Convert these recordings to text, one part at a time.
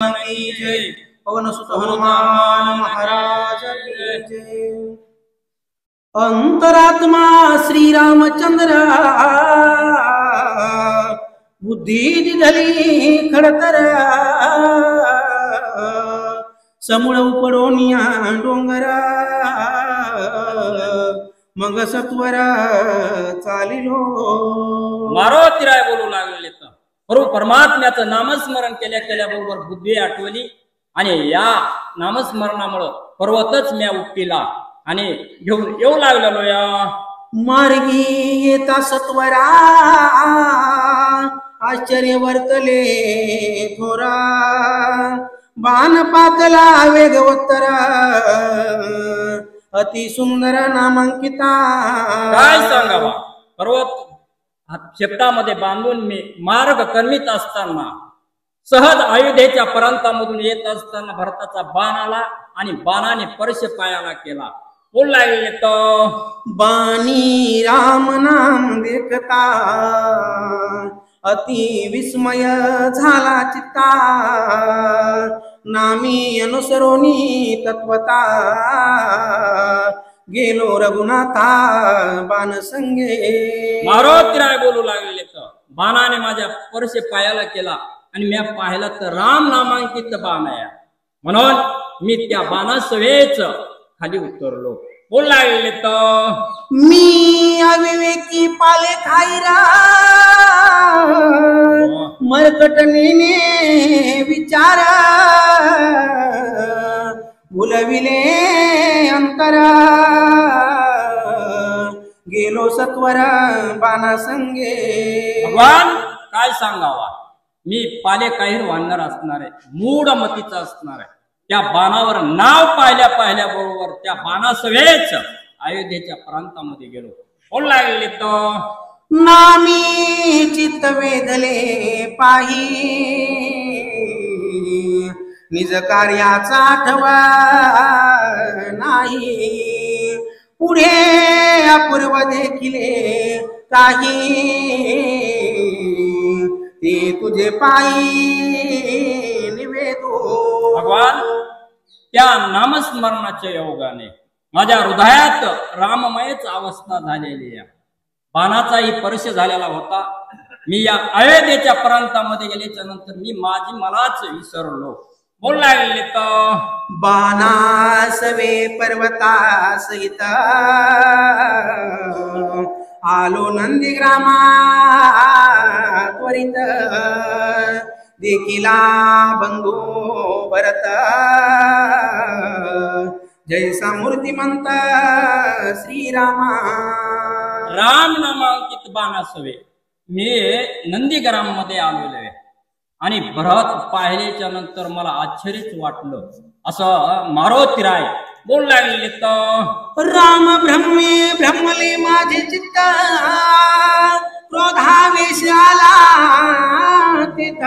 की जय। पवन सुत हनुमान महाराज की जय। अंतरात्मा श्री रामचंद्र बुद्धि दिधली खडतर समूळ उपडोनिया डोंगरा मग सत्वर चालिलो। मारुतीराय बोलू लागले तर बरोबर परमात्म्याचं नामस्मरण केल्या केल्याबरोबर बुद्धी आठवली आणि या नामस्मरणामुळे पर्वतच म्या उपटीला आणि घेऊन येऊ लागलेलो। या मार्गी येता सत्वरा आश्चर्य वर्तले थोरा बाण पातला वेगवत्तरा अति सुंदर नामांकिता। काय सांगावा पर्वत शेपटामध्ये बांधून मी मार्ग कर्मित असताना सहज अयोध्येच्या प्रांतामधून येत असताना भरताचा बाण आला आणि बाणाने परश पायाला केला। बोल लागले तो बाणी राम नाम देखता अति विस्मय झाला चित्ता नामी अनुसरोनी तत्वता गेलो रघुनाथा बाण संगे। मारुतीराय बोलू लागले तर बाणाने माझ्या परशे पायाला केला आणि मी पाहिलं तर राम नामांकित बाण आहे म्हणून मी त्या बाणासवेच खाली उतरलो। बोल लागले तर मी अविवेकी पाले खाईरा मरकटनीने विचार भुलविले अंतरा गेलो सत्वर बाणा संगे। भगवान काय सांगावा मी पाले काहीर वाढणार असणार आहे मूढ मतीचा असणार आहे। त्या बाणावर नाव पाहिल्या पाहिल्या बरोबर त्या बाणासवेच अयोध्येच्या प्रांतामध्ये गेलो। बोल लागले तर नामी चित्त वेधले पाही निज कार्याचा आठवा नाही पुढे अपूर्व देखिले काही ते तुझे पायी निवेदो। भगवान त्या नामस्मरणाच्या योगाने माझ्या हृदयात राममयच अवस्था झालेली आहे। बाणाचाही परश झालेला होता। मी या अयोध्येच्या प्रांतामध्ये गेल्याच्या नंतर मी माझी मलाच विसरलो। बोल लागले तर बाणासवे पर्वता सहित आलो नंदीग्रामा त्वरित देखिला बंधू भरत जैसा मूर्तिमंत श्रीरामा। राम नामांकित बाणासवे मी नंदीग्राम मध्ये आलेलो आहे आणि भरत पाहिल्याच्या नंतर मला आश्चर्यच वाटलं असं मारुतीराय बोल लागले तर राम ब्रह्मे ब्रह्मले माझे चित्त क्रोधावेश आला तिथ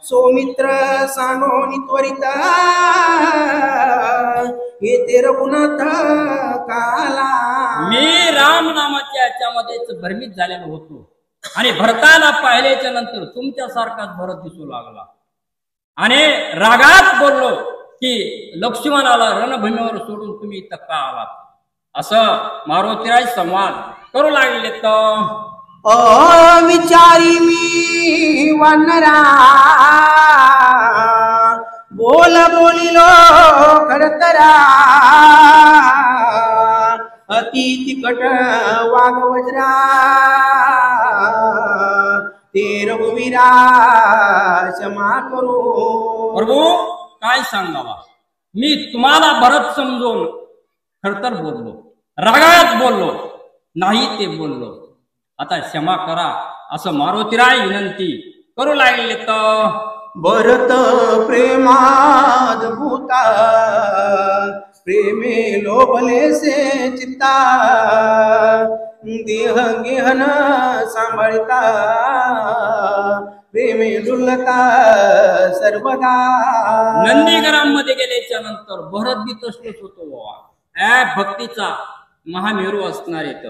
सौमित्र सानोनी त्वरित येते रघुनाथ काला। मी राम नामाच्या याच्यामध्येच भ्रमित झालेलो होतो आणि भरताला पाहिल्याच्या नंतर तुमच्यासारखाच भरत दिसू लागला आणि रागात बोललो की लक्ष्मणाला रणभूमीवर सोडून तुम्ही इथं का आलात असं मारुतीराय संवाद करू लागले तर विचारी मी वानरा बोल बोलिलो खडतरा अति तिकट वाघ वज्रा ते रघुवीरा क्षमा करू। प्रभू काय सांगावा मी तुम्हाला भरत समजून खरतर बोललो रागात बोललो नाही ते बोललो आता क्षमा करा असं मारुतीराय विनंती करू लागले तर भरत प्रेमाद भूता प्रेमे लोभले से चित्ता देह गेहन सांभाळता प्रेमे डुलता सर्वदा। नंदीग्राम मध्ये गेल्याच्या नंतर भरत बी तसलंच होतो बाबा भक्तीचा महामेरू असणार येत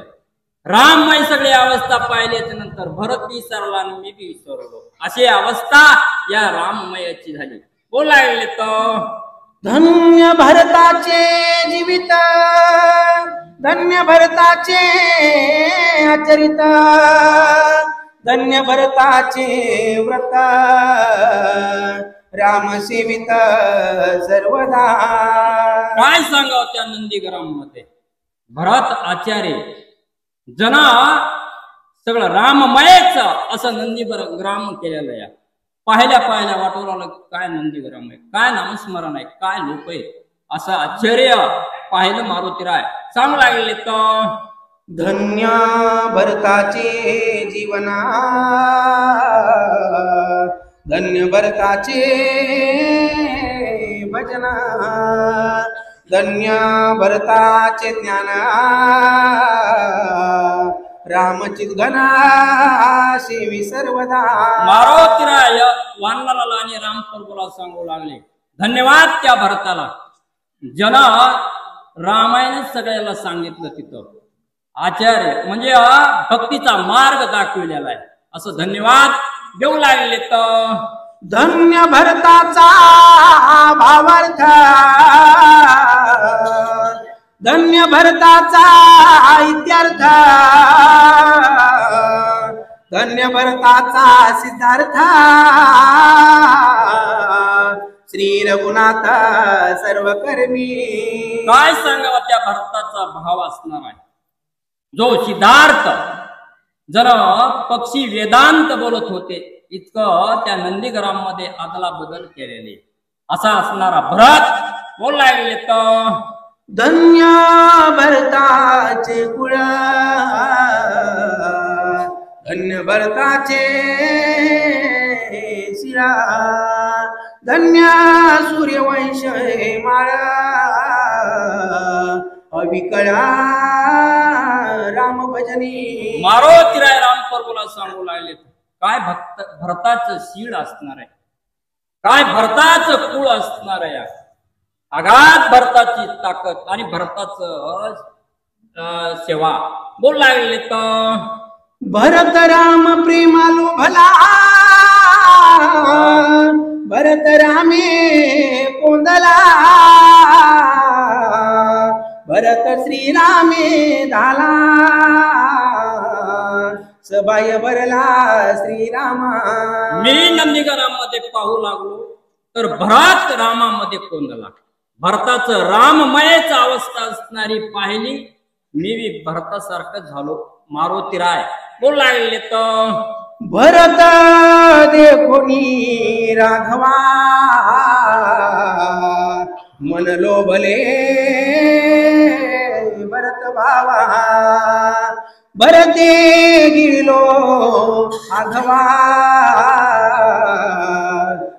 राममय सगळी अवस्था पाहिल्याच्या नंतर भरत विसरला आणि मी बी विसरलो, अशी अवस्था या राममयाची झाली. बोलायले तर धन्य भरताचे जीवित, धन्य भरताचे आचरित, धन्य भरताचे व्रत, राम सेवित सर्वदा. काय सांगाव त्या नंदीग्राम मध्ये भरत आचार्य जना सगळं राममयच असं नंदीग्राम केलेलं आहे. पाहिल्या वाटू लागलं काय नंदीग्राम आहे, काय नामस्मरण आहे, काय लोक आहे, असं आश्चर्य पाहिलं मारुतीराय सांगू लागले. तर धन्य भरताचे जीवना, धन्य भरताचे भजना, धन्य भरताचे ज्ञान, रामचित घना सेवी सर्वदा. मारुतीराय वानराला आणि रामप्रभूला सांगू लागले धन्यवाद त्या भरताला, जन रामायण सगळ्याला सांगितलं तिथं. आचार्य म्हणजे भक्तीचा मार्ग दाखविलेला आहे असं धन्यवाद देऊ लागले. तर धन्य भरताचा भावार्थ, धन्य भरताचा इत्यार्थ, धन्य भरताचा सिद्धार्थ, श्री रघुनाथ सर्व कर्मी. काय सांगावा त्या भरताचा भाव असणार आहे जो सिद्धार्थ जर पक्षी वेदांत बोलत होते इतकं त्या नंदीग्राम मध्ये आदला बदल केलेले असा असणारा भरत बोल लागले. तर धन्य भरताचे कुळ, धन्य भरताचे शिरा, धन्य सूर्यवंश माळ, अविकळा राम भजनी. मारुतीराय रामप्रभूला सांगू लागले काय भरताचं शीळ असणार आहे, काय भरताचं कुळ असणार आहे, आघात भरताची ताकद आणि भरताचं सेवा बोल लागले. तर भरत राम प्रेमालू भला, भरत रामे कोंदला, भरत श्रीरामे झाला, सबाय भरला श्रीरामा. मी नंदीग्राममध्ये पाहू लागलो तर भरत रामामध्ये कोंदला. भरताचं राममयच अवस्था असणारी पाहिली, मी बी भरतासारखं झालो. मारुतीराय बोल लागले. तर भरत देखोनी राघवा, मन लोभले भरत भावा, भरते गिरलो आघवा,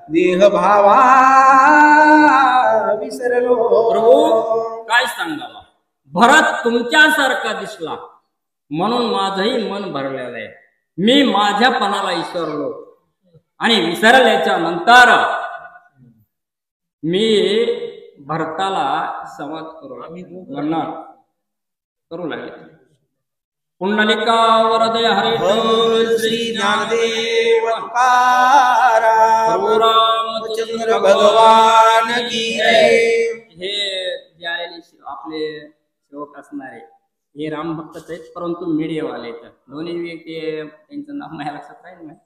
देह भावा विसरलो. प्रभू काय सांगावा भरत तुमच्यासारखा दिसला म्हणून माझंही मन भरलेलं आहे. मी माझ्यापणाला विसरलो आणि विसरल्याच्या नंतर मी भरताला संवाद वर्णन करू लागले. पुंडलिका वरदय हरे श्री ज्ञानदेव तुकारा, प्रभू रामचंद्र भगवान की जय. हे जे आलेले आपले सेवक असणारे हे राम भक्तच आहेत परंतु मीडियावाले आहेत. दोन्ही व्यक्ती त्यांचं नाव माझ्या लक्षात राहील नाही.